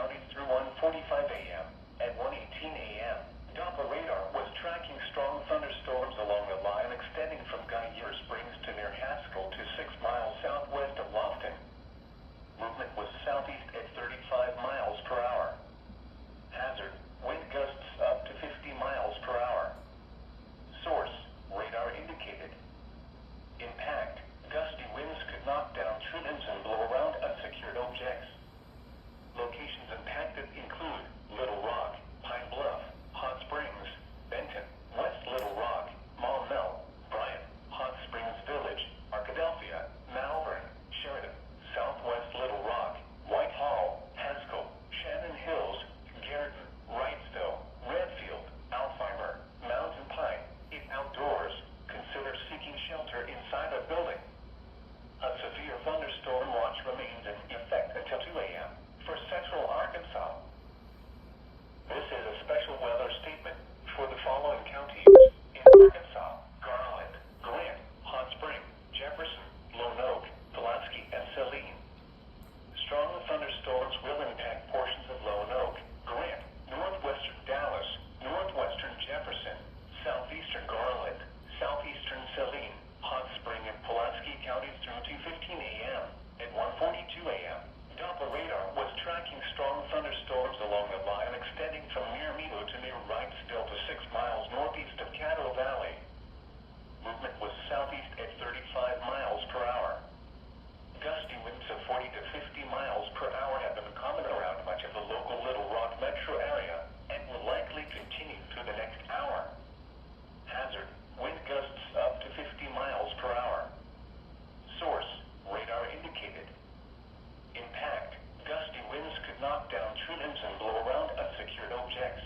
counties through 1:45 a.m. At 1:18 a.m., Doppler radar was tracking strong thunderstorms along the line extending from Guyer Springs to near Haskell to 6 miles southwest of Lofton. Movement was southeast at 35 miles per hour. Hazard, wind gusts up to 50 miles per hour. Source, radar indicated. Impact, gusty winds could knock down tree limbs and blow around unsecured objects. Locations impacted include Little Rock, Pine Bluff, Hot Springs, Benton, West Little Rock, Maumelle, Bryant, Hot Springs Village, Arkadelphia, Malvern, Sheridan, Southwest Little Rock, Whitehall, Haskell, Shannon Hills, Garrison, Wrightsville, Redfield, Alfheimer, Mountain Pine. If outdoors, consider seeking shelter inside a building. A severe thunderstorm watch remains in effect until 2 a.m. for central Arkansas. This is a special weather statement for the following counties in Arkansas: Garland, Grant, Hot Spring, Jefferson, Lone Oak, Pulaski, and Saline. Strong thunderstorms will impact portions of Lone Oak, Grant, northwestern Dallas, northwestern Jefferson, southeastern Garland, southeastern Saline, Hot Spring, and Pulaski counties through 2:15 a.m. At 1:42 a.m., Doppler radar was tracking strong thunderstorms along the line extending from near Meadow to near Wrightsville to 6 miles northeast of Caddo Valley. Movement was southeast at 35 miles per hour. Gusty winds of 40 to 50 miles per hour have been common around much of the local Little Rock metro area and will likely continue through the next hour. Hazard, wind gusts up to 50 miles per hour. Source, radar indicated. Impact, gusty winds could knock down tree limbs and blow around unsecured objects.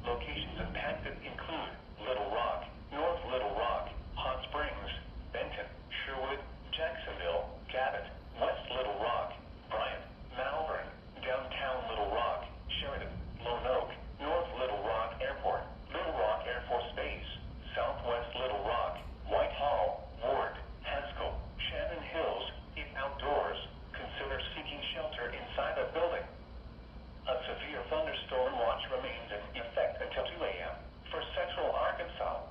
Locations impacted include Little Rock, North Little Rock, Hot Springs, Benton, Sherwood, Jacksonville, Cabot, West Little Rock, Bryant, Malvern, downtown Little Rock, Sheridan, Lone Oak, North Little Rock Airport, Little Rock Air Force Base, Southwest Little Rock, Whitehall, Ward, Haskell, Shannon Hills. If outdoors, consider seeking shelter inside a building. A severe thunderstorm watch remains in effect until 2 a.m. for central Arkansas.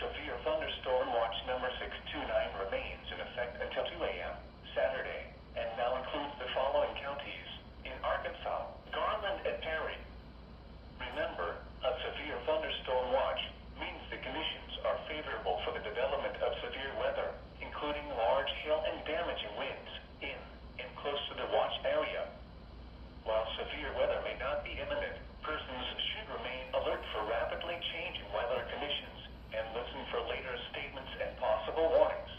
Severe thunderstorm watch number 629 remains in effect until 2 a.m. Saturday, and now includes the following counties in Arkansas: Garland and Perry. Remember, a severe thunderstorm watch means the conditions are favorable for the development of severe weather, including large hail and damaging winds in and close to the watch area. While severe weather may not be imminent, persons should remain alert for rapidly changing weather conditions and listen for later statements and possible warnings.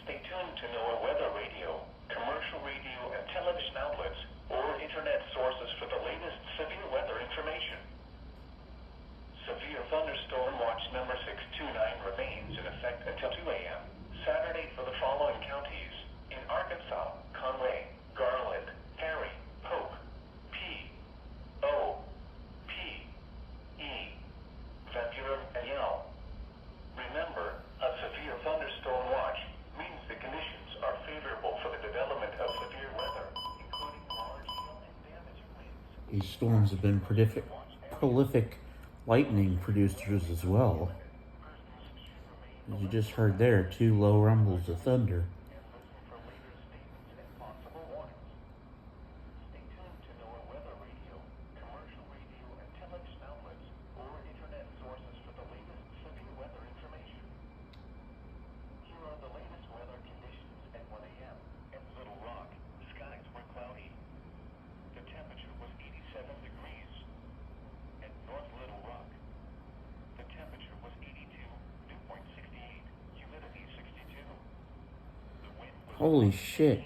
Stay tuned to NOAA Weather Radio, commercial radio and television outlets, or internet sources for the latest severe weather information. Severe thunderstorm watch number 629 remains in effect until 2 a.m. Saturday for the following counties in Arkansas: Conway, Garland, Perry, Polk, P, O, P, E, Van Buren, and Yell. Remember, a severe thunderstorm watch means the conditions are favorable for the development of severe weather, including large hail and damaging winds. These storms have been prolific lightning producers as well. As you just heard there, 2 low rumbles of thunder. Holy shit.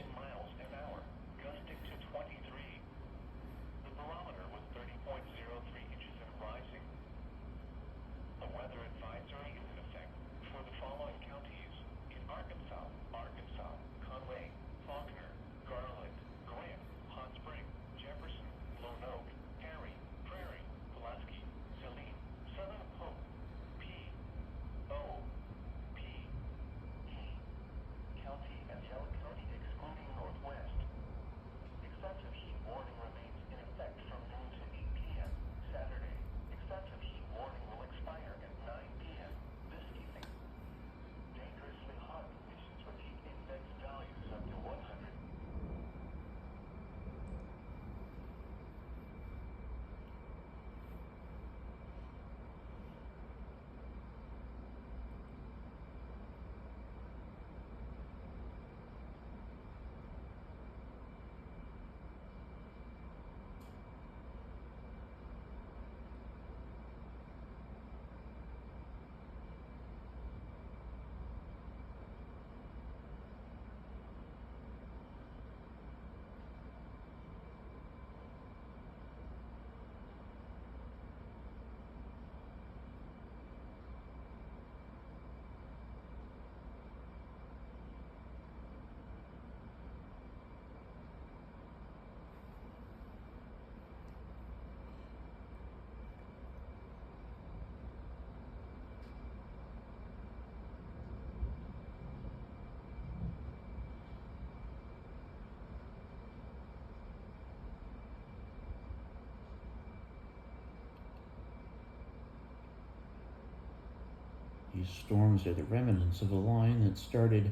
These storms are the remnants of a line that started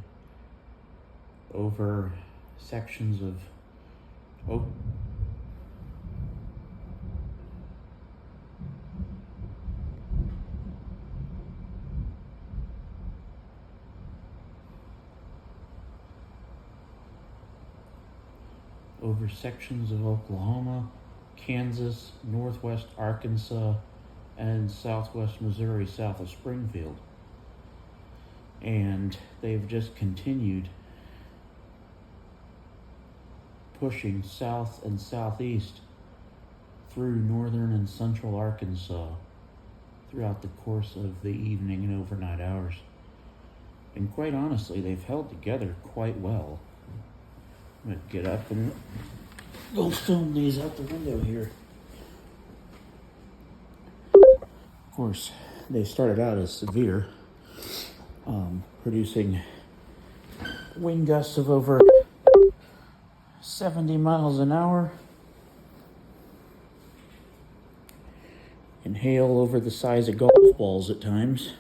over sections of over sections of Oklahoma, Kansas, northwest Arkansas, and southwest Missouri south of Springfield. And they've just continued pushing south and southeast through northern and central Arkansas throughout the course of the evening and overnight hours. And quite honestly, they've held together quite well. I'm going to get up and go film these out the window here. Of course, they started out as severe, producing wind gusts of over 70 miles an hour and hail over the size of golf balls at times.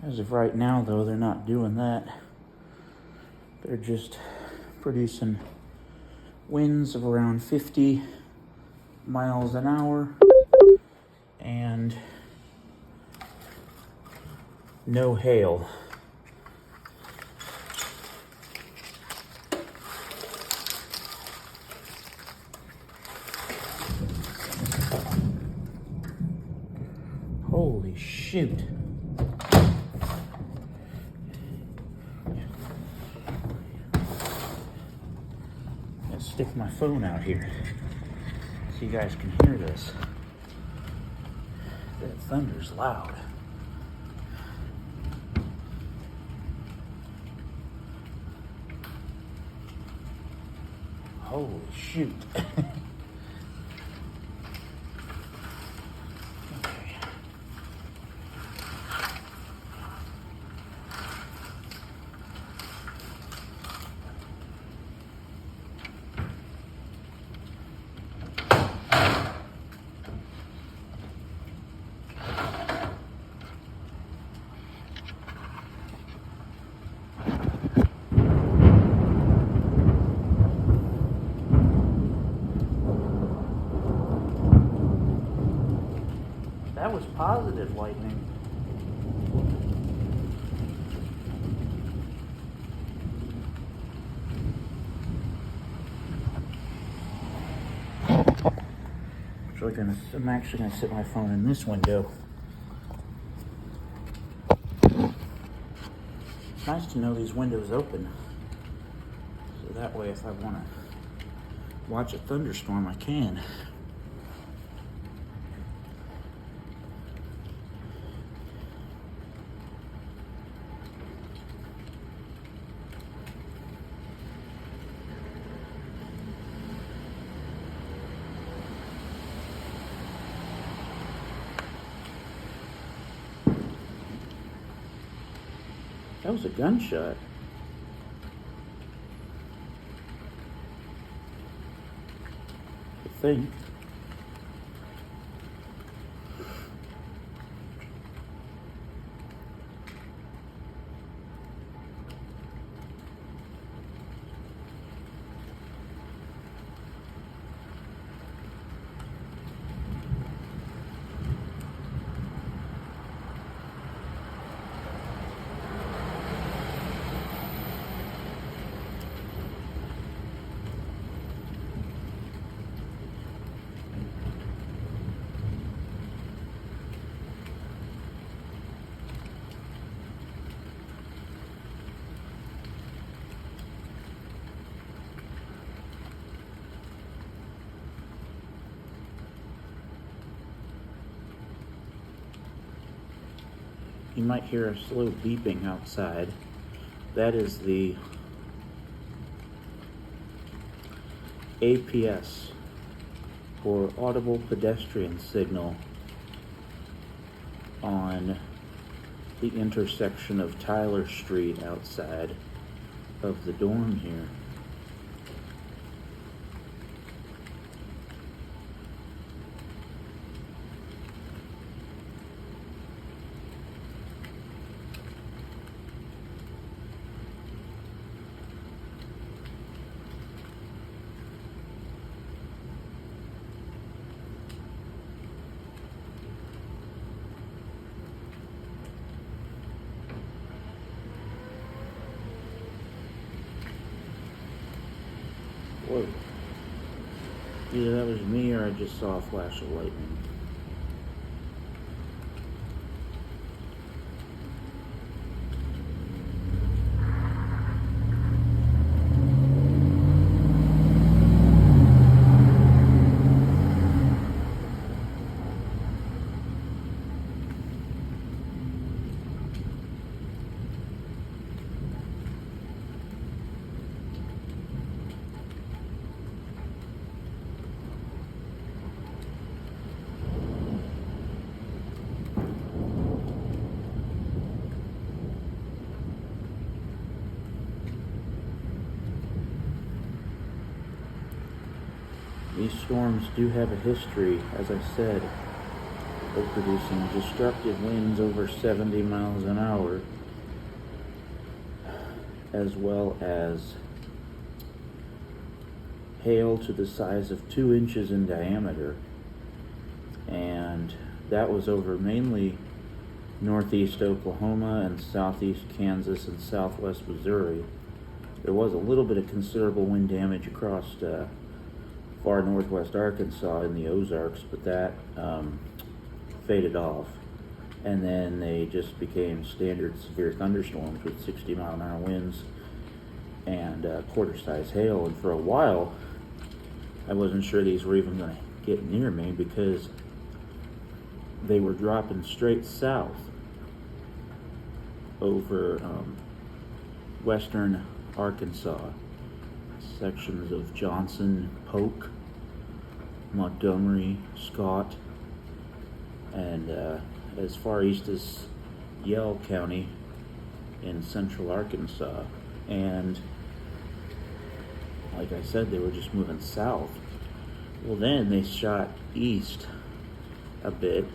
As of right now, though, they're not doing that. They're just producing winds of around 50 miles an hour and no hail. Holy shoot. Stick my phone out here so you guys can hear this. That thunder's loud. Holy shoot. That was positive lightning. I'm actually gonna sit my phone in this window. It's nice to know these windows open. So that way if I wanna watch a thunderstorm, I can. That was a gunshot. I think. You might hear a slow beeping outside. That is the APS, or Audible Pedestrian Signal, on the intersection of Tyler Street outside of the dorm here. Whoa. Either that was me or I just saw a flash of lightning. These storms do have a history, as I said, of producing destructive winds over 70 miles an hour, as well as hail to the size of 2 inches in diameter. And that was over mainly northeast Oklahoma and southeast Kansas and southwest Missouri. There was a little bit of considerable wind damage across far northwest Arkansas in the Ozarks, but that faded off. And then they just became standard severe thunderstorms with 60-mile-an-hour winds and quarter-size hail. And for a while, I wasn't sure these were even going to get near me because they were dropping straight south over western Arkansas, sections of Johnson, Polk, Montgomery, Scott, and as far east as Yell County in central Arkansas. And like I said, they were just moving south. Well, then they shot east a bit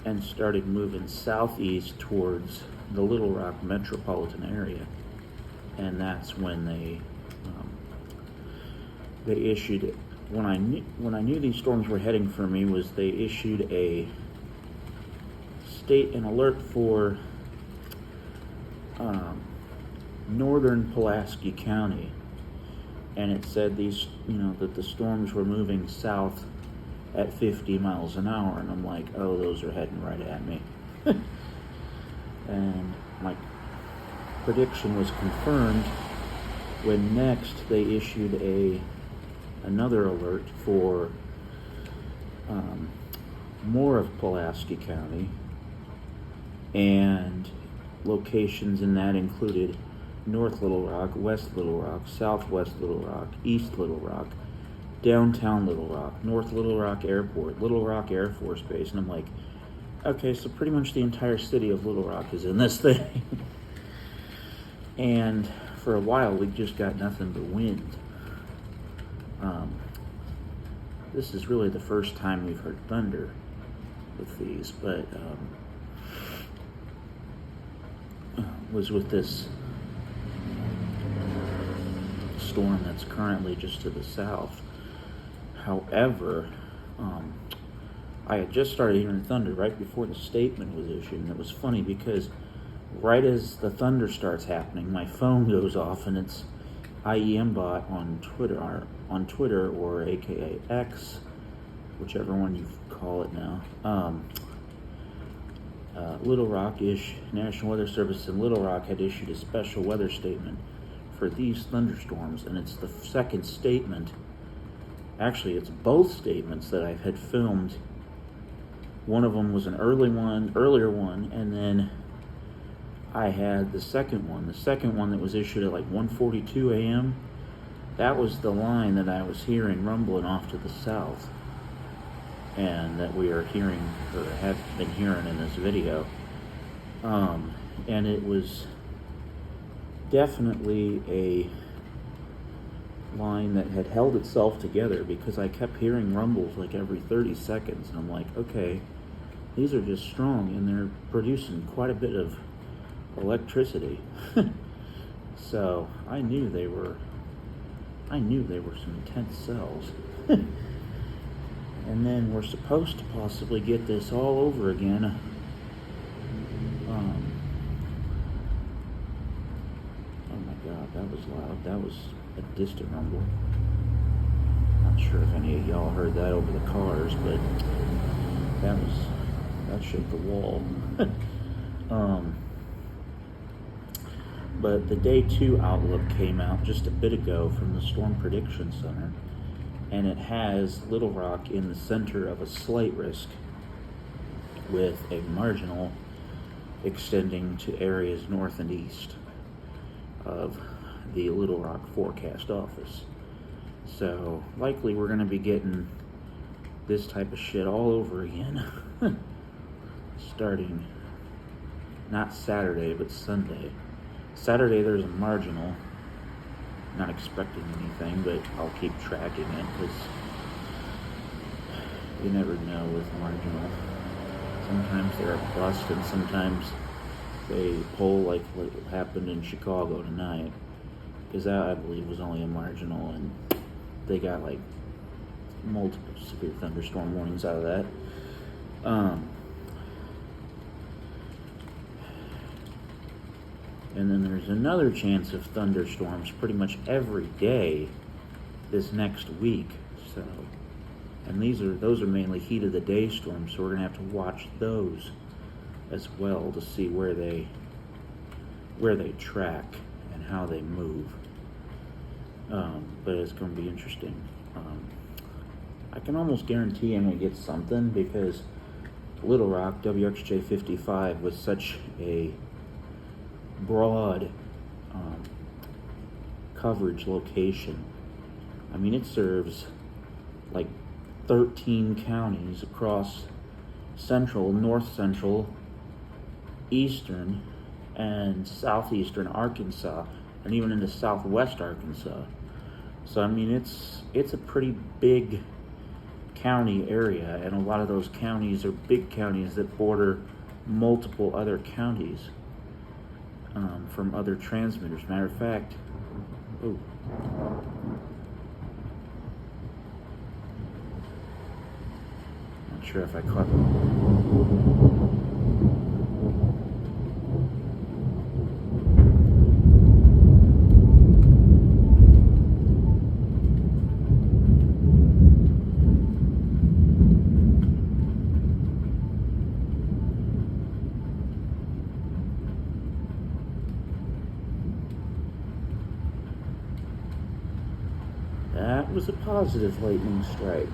and started moving southeast towards the Little Rock metropolitan area. And that's when they issued it. When I knew these storms were heading for me was they issued an alert for northern Pulaski County, and it said that the storms were moving south at 50 miles an hour, and I'm like, oh, those are heading right at me. And my prediction was confirmed when next they issued another alert for more of Pulaski County, and locations in that included North Little Rock, West Little Rock, Southwest Little Rock, East Little Rock, downtown Little Rock, North Little Rock Airport, Little Rock Air Force Base. And I'm like, okay, so pretty much the entire city of Little Rock is in this thing. And for a while, we just got nothing but wind. This is really the first time we've heard thunder with these, but was with this storm that's currently just to the south. However, I had just started hearing thunder right before the statement was issued, and it was funny because right as the thunder starts happening, my phone goes off, and it's IEMBot on Twitter or AKA X, whichever one you call it now. Little Rock-ish National Weather Service in Little Rock had issued a special weather statement for these thunderstorms, and it's the second statement. Actually, it's both statements that I had filmed. One of them was an earlier one, and then I had the second one that was issued at like 1:42 a.m. That was the line that I was hearing rumbling off to the south, and that we are hearing, or have been hearing in this video. And it was definitely a line that had held itself together because I kept hearing rumbles like every 30 seconds, and I'm like, okay, these are just strong, and they're producing quite a bit of electricity. So I knew they were some intense cells. And then we're supposed to possibly get this all over again. Oh my God, that was loud. That was a distant rumble. Not sure if any of y'all heard that over the cars, but that shook the wall. But the Day 2 outlook came out just a bit ago from the Storm Prediction Center, and it has Little Rock in the center of a slight risk, with a marginal extending to areas north and east of the Little Rock forecast office. So likely we're going to be getting this type of shit all over again starting not Saturday but Sunday. Saturday there's a marginal, not expecting anything, but I'll keep tracking it because you never know with marginal. Sometimes they're a bust and sometimes they pull, like what happened in Chicago tonight, because that I believe was only a marginal and they got like multiple severe thunderstorm warnings out of that. And then there's another chance of thunderstorms pretty much every day this next week. So, and those are mainly heat of the day storms, so we're gonna have to watch those as well to see where they track and how they move. But it's gonna be interesting. I can almost guarantee I'm gonna get something because Little Rock WXJ 55 was such a broad coverage location. I mean, it serves like 13 counties across central, north central, eastern, and southeastern Arkansas, and even into southwest Arkansas. So I mean, it's a pretty big county area, and a lot of those counties are big counties that border multiple other counties from other transmitters. Matter of fact, not sure if I caught that was a positive lightning strike.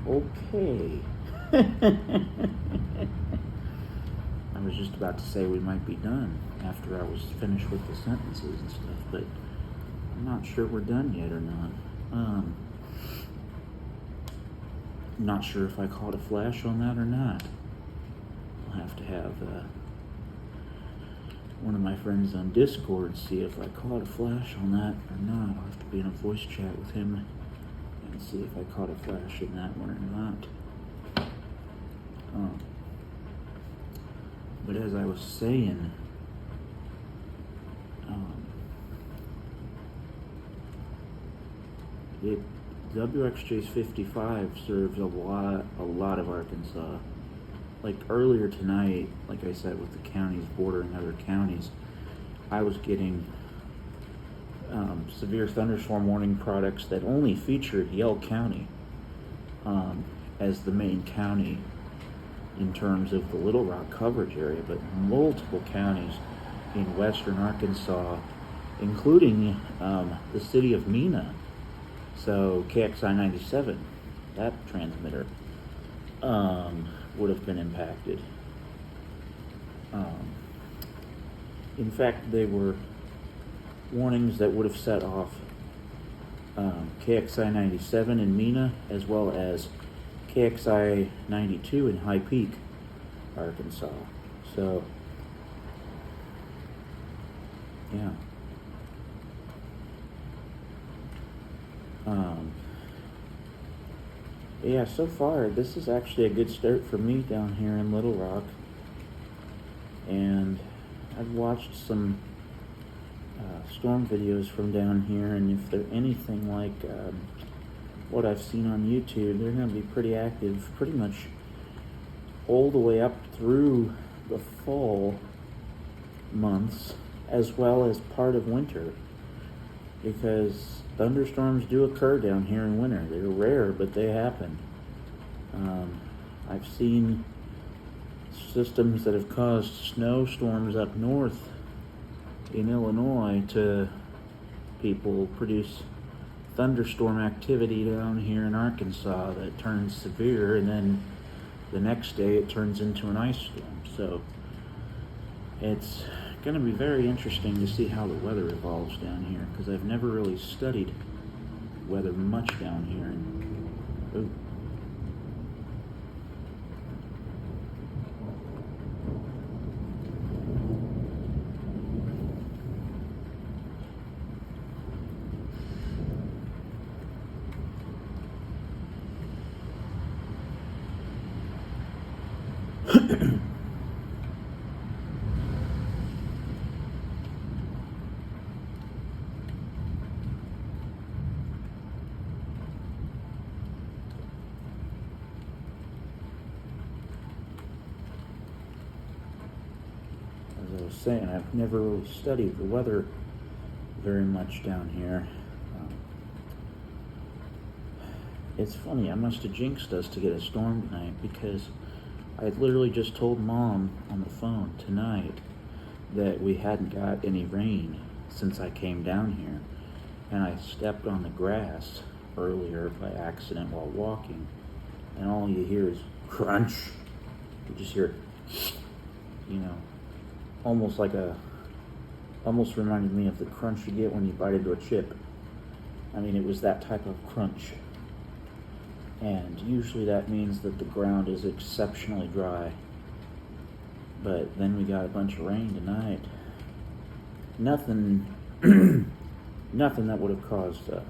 Okay. I was just about to say we might be done after I was finished with the sentences and stuff, but I'm not sure we're done yet or not. I'm not sure if I caught a flash on that or not. I'll have to have one of my friends on Discord see if I caught a flash on that or not. I'll have to be in a voice chat with him and see if I caught a flash in that one or not. But as I was saying, WXJ's 55 serves a lot of Arkansas. Like earlier tonight, like I said, with the counties bordering other counties, I was getting severe thunderstorm warning products that only featured Yell County as the main county in terms of the Little Rock coverage area, but multiple counties in western Arkansas, including the city of Mena. So KXI 97, that transmitter, would have been impacted. In fact, they were warnings that would have set off KXI 97 in Mena, as well as KXI 92 in High Peak, Arkansas. So, yeah. Yeah, so far, this is actually a good start for me down here in Little Rock. And I've watched some storm videos from down here, and if they're anything like what I've seen on YouTube, they're going to be pretty active pretty much all the way up through the fall months, as well as part of winter. because thunderstorms do occur down here in winter. They're rare, but they happen. I've seen systems that have caused snowstorms up north in Illinois to people produce thunderstorm activity down here in Arkansas that turns severe, and then the next day it turns into an ice storm. So it's going to be very interesting to see how the weather evolves down here, because I've never really studied weather much down here. And as I was saying, I've never really studied the weather very much down here. It's funny, I must have jinxed us to get a storm tonight, because I had literally just told Mom on the phone tonight that we hadn't got any rain since I came down here, and I stepped on the grass earlier by accident while walking, and all you hear is crunch. You just hear, almost reminded me of the crunch you get when you bite into a chip. I mean, it was that type of crunch. And usually that means that the ground is exceptionally dry. But then we got a bunch of rain tonight. Nothing that would have caused a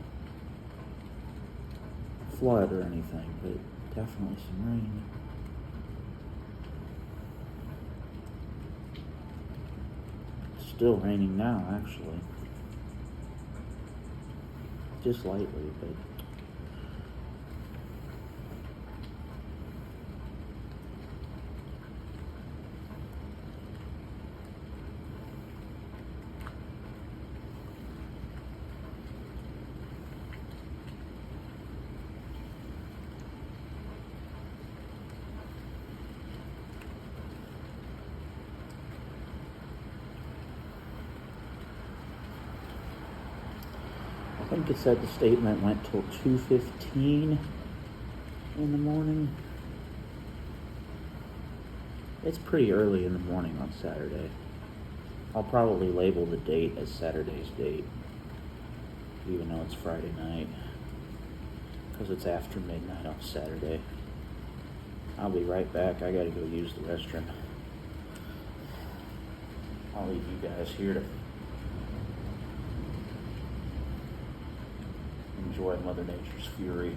flood or anything, but definitely some rain. Still raining now, actually. Just lightly, but I think it said the statement went till 2:15 in the morning. It's pretty early in the morning on Saturday. I'll probably label the date as Saturday's date, even though it's Friday night, because it's after midnight on Saturday. I'll be right back. I gotta go use the restroom. I'll leave you guys here to enjoy Mother Nature's fury.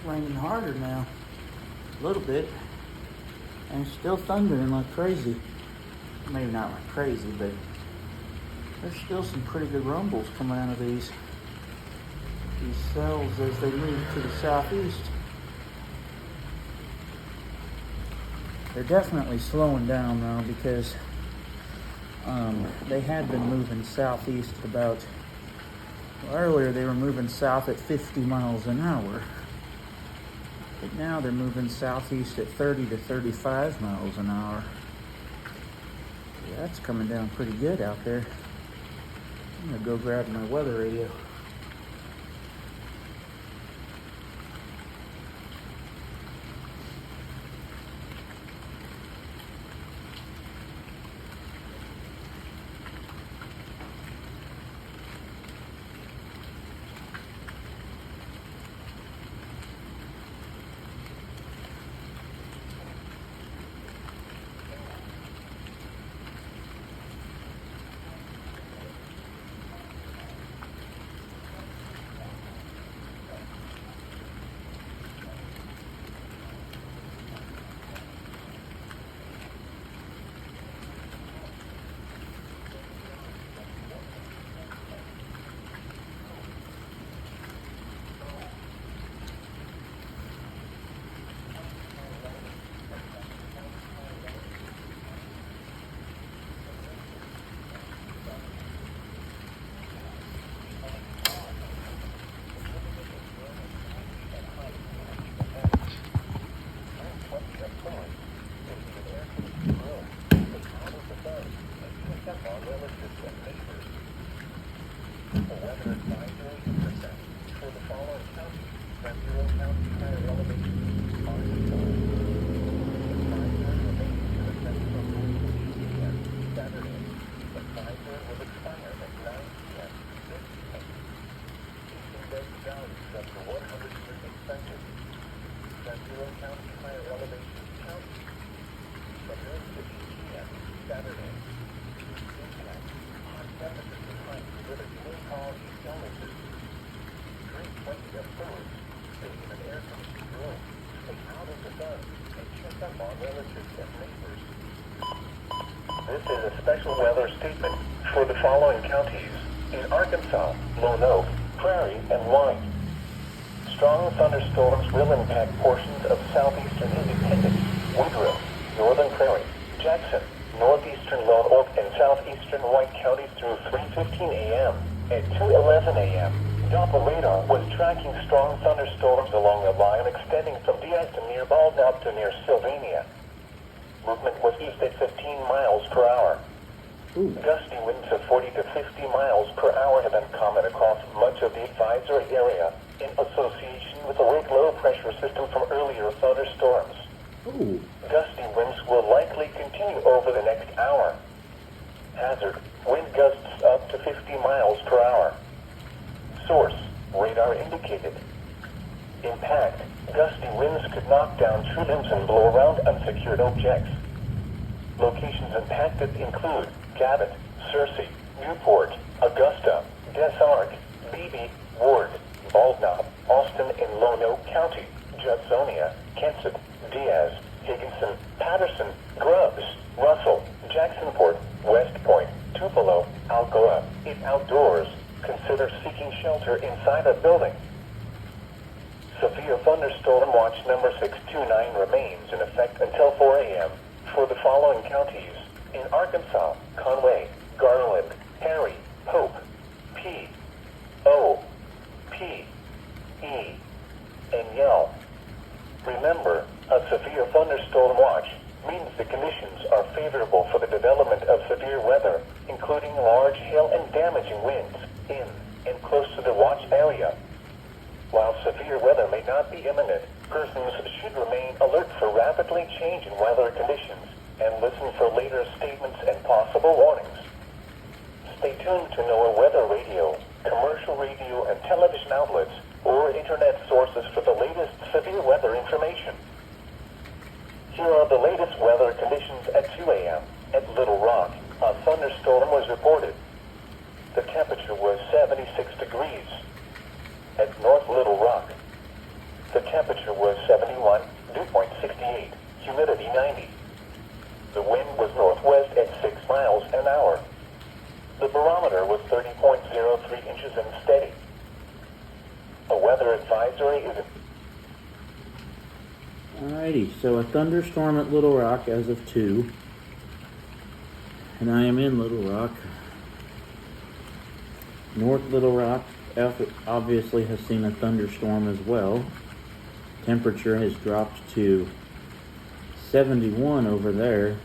raining harder now. A little bit. And it's still thundering like crazy. Maybe not like crazy, but there's still some pretty good rumbles coming out of these cells as they move to the southeast. They're definitely slowing down now because they had been moving southeast at about, earlier they were moving south at 50 miles an hour. But now they're moving southeast at 30 to 35 miles an hour. Yeah, that's coming down pretty good out there. I'm gonna go grab my weather radio. This is a special weather statement for the following counties in Arkansas, Lone Oak, Prairie, and Wine. Strong thunderstorms will impact portions of southeastern Independence, Woodruff, northern Prairie, Jackson, northeastern Lone Oak, and southeastern White counties through 3:15 a.m. At 2:11 a.m., Doppler radar was tracking strong thunderstorms along the line extending from Diaz to near Baldnap to near Sylvania. Movement was east at 15 miles per hour. Gusty winds of 40 to 50 miles per hour have been common across much of the advisory area in association with a weak low pressure system from earlier thunderstorms. Gusty winds will likely continue over the next hour. Hazard, wind gusts up to 50 miles per hour. Source, radar indicated. Impact, gusty winds could knock down tree limbs and blow around unsecured objects. Locations impacted include Cabot, Searcy, Newport, Augusta, Des Arc, Beebe, Ward, Baldnap, Austin and Lone Oak County, Judsonia, Kensett, Diaz, Higginson, Patterson, Grubbs, Russell, Jacksonport, West Point, Tupelo, Alcoa. If outdoors, consider seeking shelter inside a building. Severe thunderstorm watch number 629 remains in effect until 4 a.m. for the following counties in Arkansas: Conway, Garland, Perry, Pope, P, O, P, E, and Yell. Remember, a severe thunderstorm watch means the conditions are favorable for the development of severe weather, including large hail and damaging winds in and close to the watch area. While severe weather may not be imminent, persons should remain alert for rapidly changing weather conditions and listen for later statements and possible warnings. Stay tuned to NOAA Weather Radio, commercial radio and television outlets, or internet sources for the latest severe weather information. Here are the latest weather conditions at 2 a.m. At Little Rock. A thunderstorm was reported. The temperature was 76 degrees. At North Little Rock, The temperature was 71, dew point 68, humidity 90. The wind was northwest at 6 miles an hour. The barometer was 30.03 inches and steady. A weather advisory is... Alrighty, so a thunderstorm at Little Rock as of 2. And I am in Little Rock. North Little Rock obviously has seen a thunderstorm as well. Temperature has dropped to 71 over there.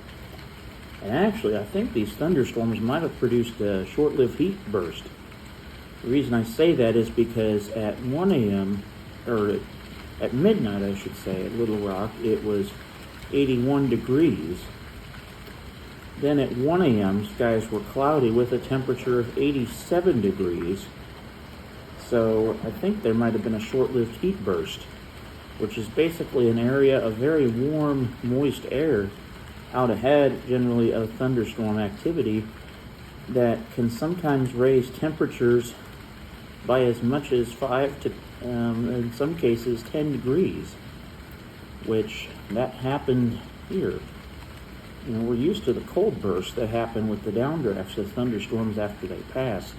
And actually, I think these thunderstorms might have produced a short-lived heat burst. The reason I say that is because at 1 a.m., or at midnight, I should say, at Little Rock, it was 81 degrees. Then at 1 a.m., skies were cloudy with a temperature of 87 degrees. So I think there might have been a short-lived heat burst, which is basically an area of very warm, moist air out ahead, generally of thunderstorm activity, that can sometimes raise temperatures by as much as 5 to, in some cases, 10 degrees, which that happened here. You know, we're used to the cold bursts that happen with the downdrafts of thunderstorms after they pass,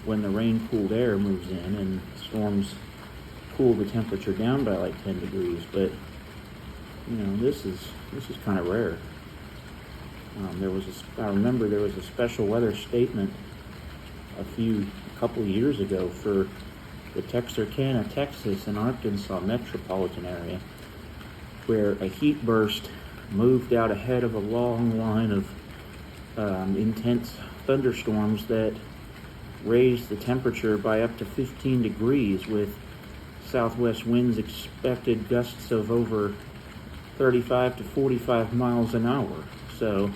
when the rain-cooled air moves in and storms cool the temperature down by like 10 degrees. But you know, this is kind of rare. I remember there was a special weather statement a couple years ago for the Texarkana, Texas, and Arkansas metropolitan area, where a heat burst moved out ahead of a long line of intense thunderstorms that raised the temperature by up to 15 degrees, with southwest winds expected gusts of over 35 to 45 miles an hour. So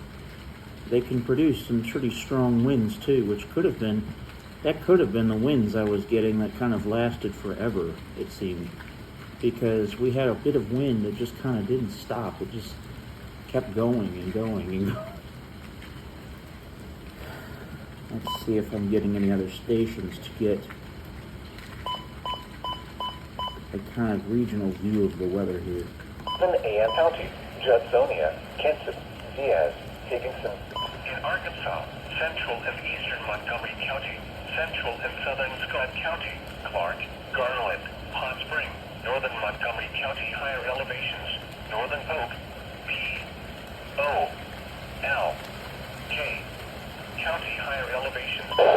they can produce some pretty strong winds too, which could have been the winds I was getting that kind of lasted forever, it seemed, because we had a bit of wind that just kind of didn't stop. It just kept going and going and going. Let's see if I'm getting any other stations to get a kind of regional view of the weather here. A.M. County, Judsonia, Kansas, Diaz, Higginson. In Arkansas, central and eastern Montgomery County, central and southern Scott County, Clark, Garland, Hot Spring, northern Montgomery County higher elevations, northern Oak, P, O, L, K, County higher elevations. Here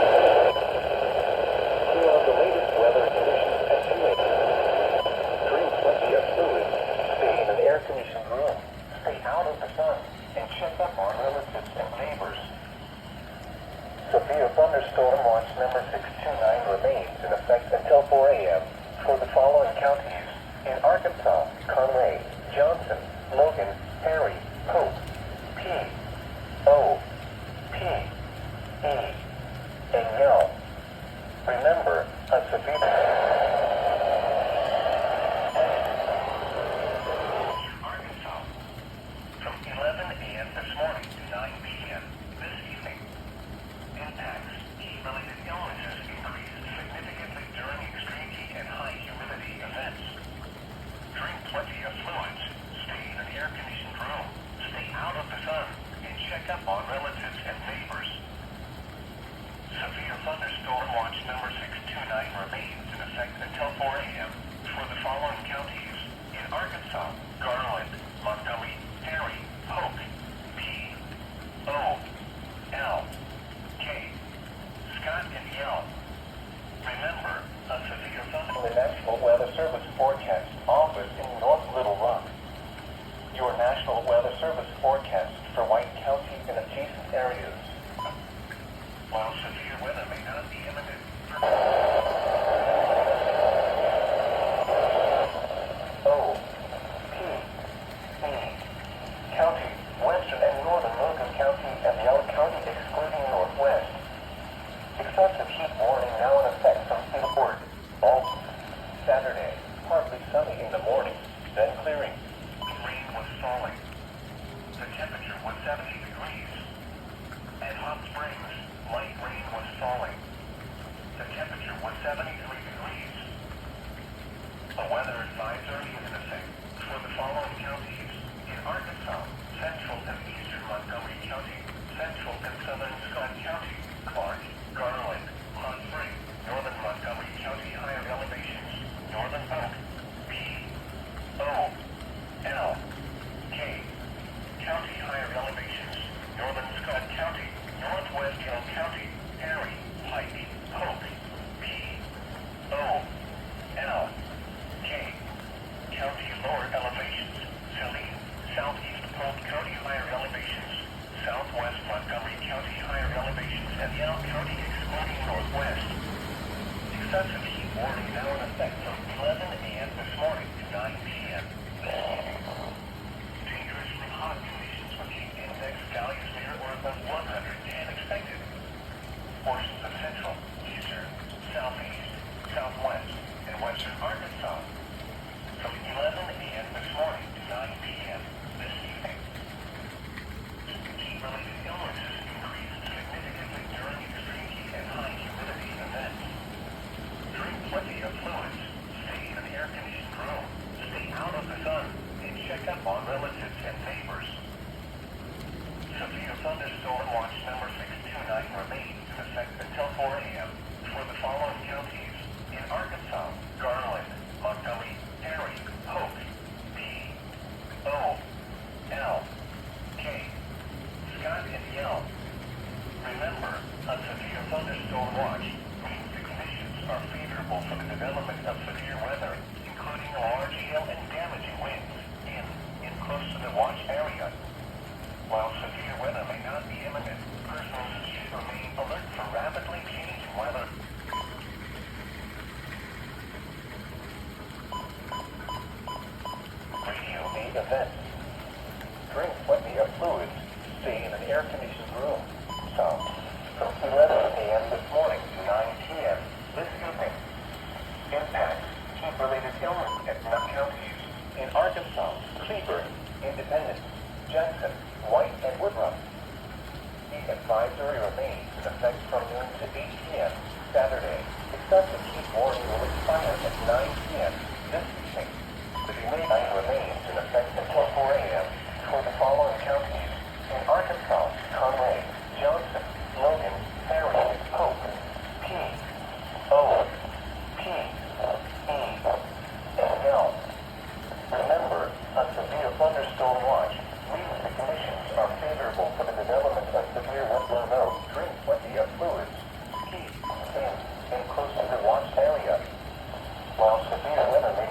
are the latest weather conditions at 2 a.m. Drink plenty of fluids, stay in an air-conditioned room, stay out of the sun, and check up on relatives and neighbors. Severe thunderstorm watch number 629 remains in effect until 4 a.m. for the following counties: in Arkansas, Conway, Johnson, Logan, Perry, Pope, P, O, P, E, and Yell. Remember, a severe... Arkansas, from 11 a.m. this morning to 9 p.m. this evening. Impacts. Heat-related illnesses increased significantly during extreme heat and high humidity events. Drink plenty of fluids. Stay in an air-conditioned room. Stay out of the sun. And check up on relatives and neighbors. Severe thunderstorm watch number 629 remains in effect until 4 a.m. for the following counties: in Arkansas, Garland, Montgomery, Perry, Polk, P, O, L, K, Scott, and Yell. Remember, a severe thunderstorm. The National Weather Service forecast office in North Little Rock. Your National Weather Service forecast for White County and adjacent areas. While severe weather may not be imminent, O, P, E, County, Western and Northern Logan County, and Yell County excluding Northwest. Excessive heat warning now in effect from Seaport. All Saturday, partly sunny in the morning, then clearing. Rain was falling. The temperature was 70 degrees. At Hot Springs, light rain was falling. The temperature was 73 degrees. A weather advisory is in effect for the following counties: in Arkansas, central and eastern Montgomery County, central and southern Scott County, Clark, Garland, Hot Spring, northern Montgomery County higher elevations, northern Oak, P, O, L, K, County higher elevations, northern Scott County, northwest Hill County, Perry, Pike, Hope, P, O, L, K, County lower elevations, Saline, southeast Polk County higher elevations, southwest Montgomery County higher elevations, and Yell County excluding northwest. Excessive heat warning now in effect from 11 a.m. this morning to 9 p.m. Dangerously hot conditions with heat index values near or above 110 expected. Portions of central, eastern, southeast, southwest, and western Arkansas from 11 a.m. this morning to 9 p.m. this evening. Heat-related illnesses increased significantly during extreme heat and high humidity events. Drink plenty of fluids, stay in an air-conditioned room, stay out of the sun, and check up on relatives and neighbors. Severe thunderstorm watch number 629 remains in effect until 4 a.m. for the following counties: in Arkansas, Garland, Montgomery, Perry, Hope, P, O, L, K, Scott, and Yell. Remember, a severe thunderstorm watch means the conditions are favorable for the development of severe weather, including large hail and damaging winds in close to the watch area. While severe weather may not be imminent, persons should remain alert for rapidly changing weather. Radio need events. Drink plenty of fluids. Stay in an air-conditioned room. Some from 11 a.m. this morning to 9 p.m. this evening. Impacts heat-related illness at 9 counties: in Arkansas, Cleburne, Independence, Jackson, White, and Woodruff. The advisory remains in effect from noon to 8 p.m. Saturday. Excessive heat warning will expire at 9 p.m. this evening. The delay remains in effect until 4 a.m. for the following counties: in Arkansas, Conway, Johnson, Logan, Perry, Hope, P, O, P, E, and L. Remember, a severe thunderstorm watch means the conditions are favorable for the development of severe weather. Drink plenty of fluids. Keep in close to the watch area. While severe weather may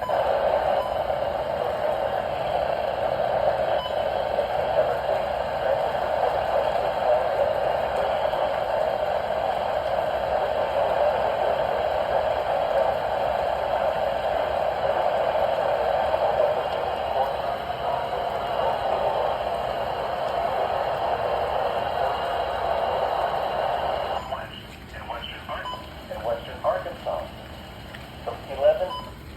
western Arkansas from 11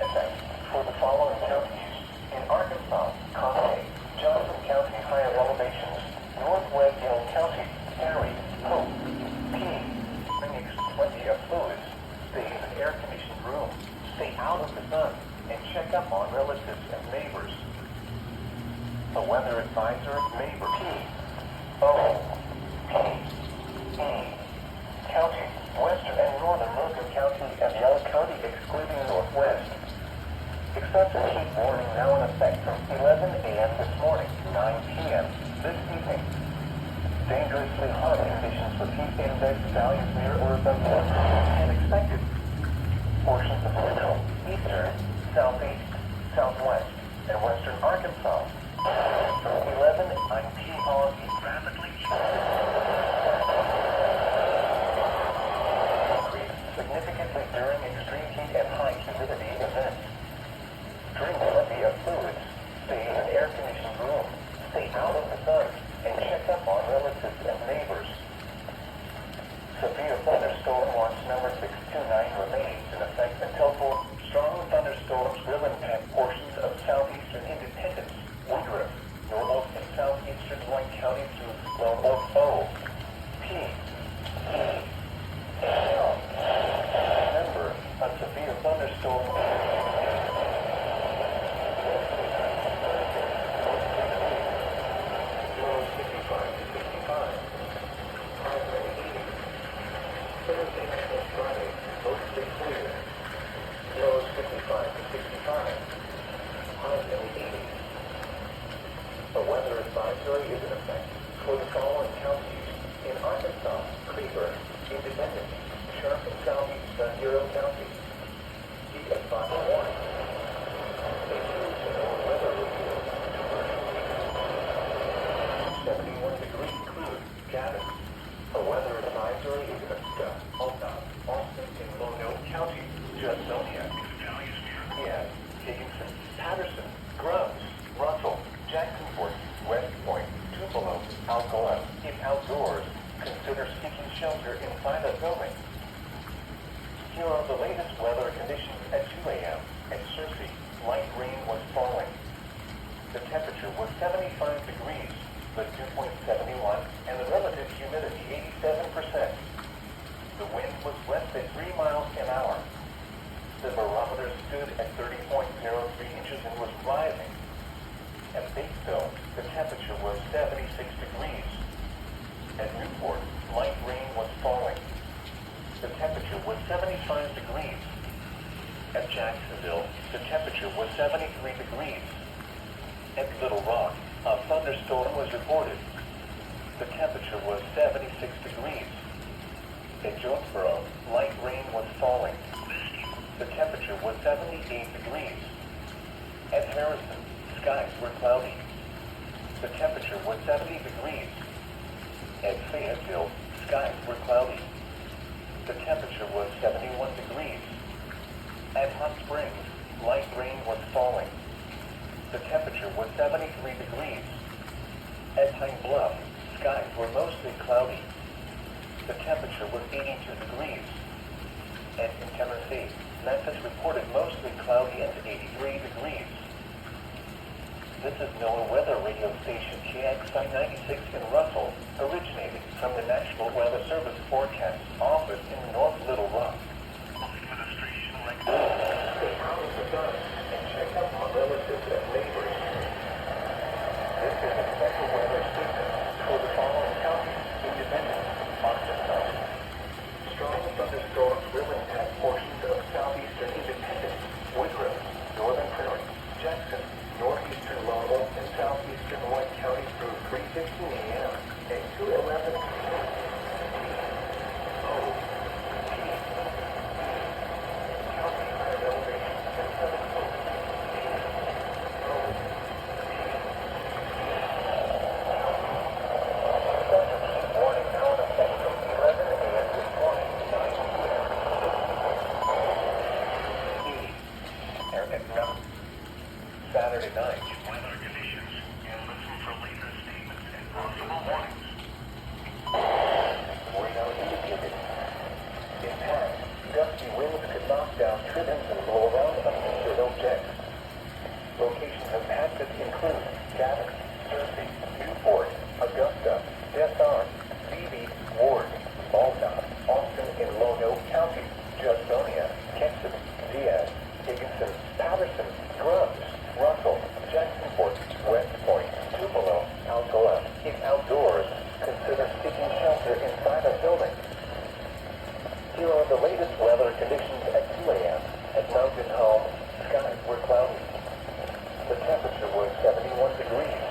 effect for the following counties: in Arkansas, Conway, Johnson County higher elevations, northwest Hill County, Perry, Hope, P. Bring plenty of fluids. Stay in an air-conditioned room. Stay out of the sun and check up on relatives and neighbors. A weather advisor, neighbor P, O, P, E, County, western and northern Logan County, and Yell County excluding northwest. Excessive heat warning now in effect from 11 a.m. this morning to 9 p.m. this evening. Dangerously hot conditions with heat index values near or above 110 expected. Portions of central, eastern, southeast, southwest, and western Arkansas from 11 to 9 p.m. rapidly significantly during extreme heat and high humidity events. Drink plenty of fluids. Stay in an air-conditioned room. Stay out of the sun and check up on relatives and neighbors. Severe thunderstorm watch number 629 remains in effect until 4. Strong thunderstorms will impact portions of southeastern Independence, Woodruff, North and southeastern White County through North O, P, E, and L. Remember, a severe thunderstorm advisory is in effect for the following counties: in Arkansas, Cleburne, Independence, Sharp and Southeast San Diego County. The advisory warning. A two-to-one weather review. 71-degree crude, Gavin. A weather advisory is in effect. Austin in Lonoke County, Judsonia, Diaz, Higginson, Patterson, Grubbs, Russell, Jacksonport, West Point, Tupelo, Alcoa. If outdoors, consider seeking shelter inside a building. Here are the latest weather conditions at 2 a.m. At Searcy, light rain was falling. The temperature was 75 degrees, the dew point 71, and the relative humidity 87%. The wind was less than 3 miles an hour. The barometer stood at 30.03 inches and was rising. At Batesville, the temperature was 76 degrees. At Newport, light rain was falling. The temperature was 75 degrees. At Jacksonville, the temperature was 73 degrees. At Little Rock, a thunderstorm was reported. The temperature was 76 degrees. At Jonesboro, light rain was falling. The temperature was 78 degrees. At Harrison, skies were cloudy. The temperature was 70 degrees. At Fayetteville, skies were cloudy. The temperature was 71 degrees. At Hot Springs, light rain was falling. The temperature was 73 degrees. At Pine Bluff, skies were mostly cloudy. The temperature was 82 degrees. And in Tennessee, Memphis reported mostly cloudy and 83 degrees. This is NOAA Weather Radio Station KXI 96 in Russell, originating from the National Weather Service Forecast Office in North Little Rock. Administration stay out of the sun and check up on relatives and neighbors. This is a special weather statement for the following counties: Independence, Arkansas. Strong thunderstorms will impact portions of southeastern Independence, Woodruff, Northern Prairie, Jackson, northeastern Lowell, and southeastern White County through 3:15 a.m. and 2:11 p.m. County high elevation at 7 foot. Warning now in effect from 11 a.m. this morning to 9 p.m. Saturday night. Weather conditions and listen for later statements and possible warnings. Radar indicated. In past, gusty winds could knock down trimmings and blow around uninjured objects. Locations impacted include Gavin, Searcy, Newport, Augusta, Death Arm, Phoebe, Ward, Baltimore, Austin in Lonoke County, Judsonia, Kexton, Diaz, Higginson, Patterson, Grubbs, Russell, Jacksonport, West Point, Tupelo, Alcoa. If outdoors, consider seeking shelter inside a building. Here are the latest weather conditions at 2 a.m. At Mountain Home, skies were cloudy. The temperature was 71 degrees.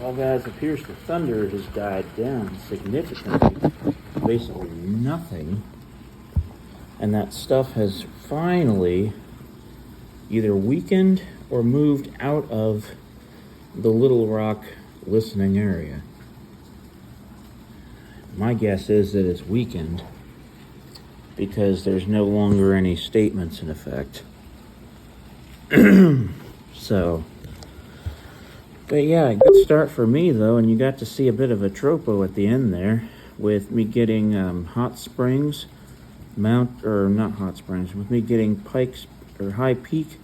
Well, guys, appears the thunder has died down significantly. Basically nothing. And that stuff has finally either weakened or moved out of the Little Rock listening area. My guess is that it's weakened because there's no longer any statements in effect. So, but yeah, a good start for me though, and you got to see a bit of a tropo at the end there with me getting Hot Springs, with me getting Pikes or High Peak,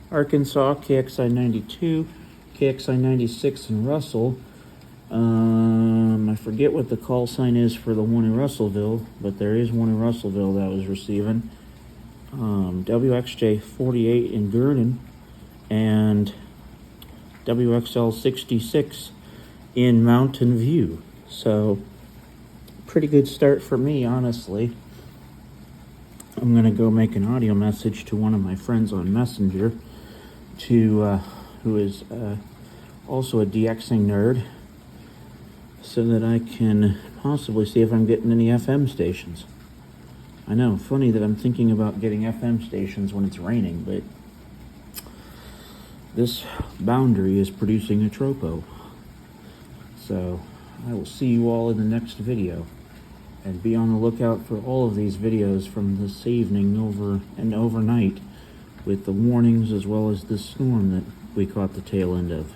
Arkansas, KXI 92, KXI 96 in Russell. I forget what the call sign is for the one in Russellville, but there is one in Russellville that I was receiving. WXJ 48 in Gurdon, and WXL 66 in Mountain View. So, pretty good start for me, honestly. I'm going to go make an audio message to one of my friends on Messenger, who is also a DXing nerd, so that I can possibly see if I'm getting any FM stations. I know, funny that I'm thinking about getting FM stations when it's raining, but this boundary is producing a tropo. So, I will see you all in the next video. And be on the lookout for all of these videos from this evening overnight, with the warnings as well as the storm that we caught the tail end of.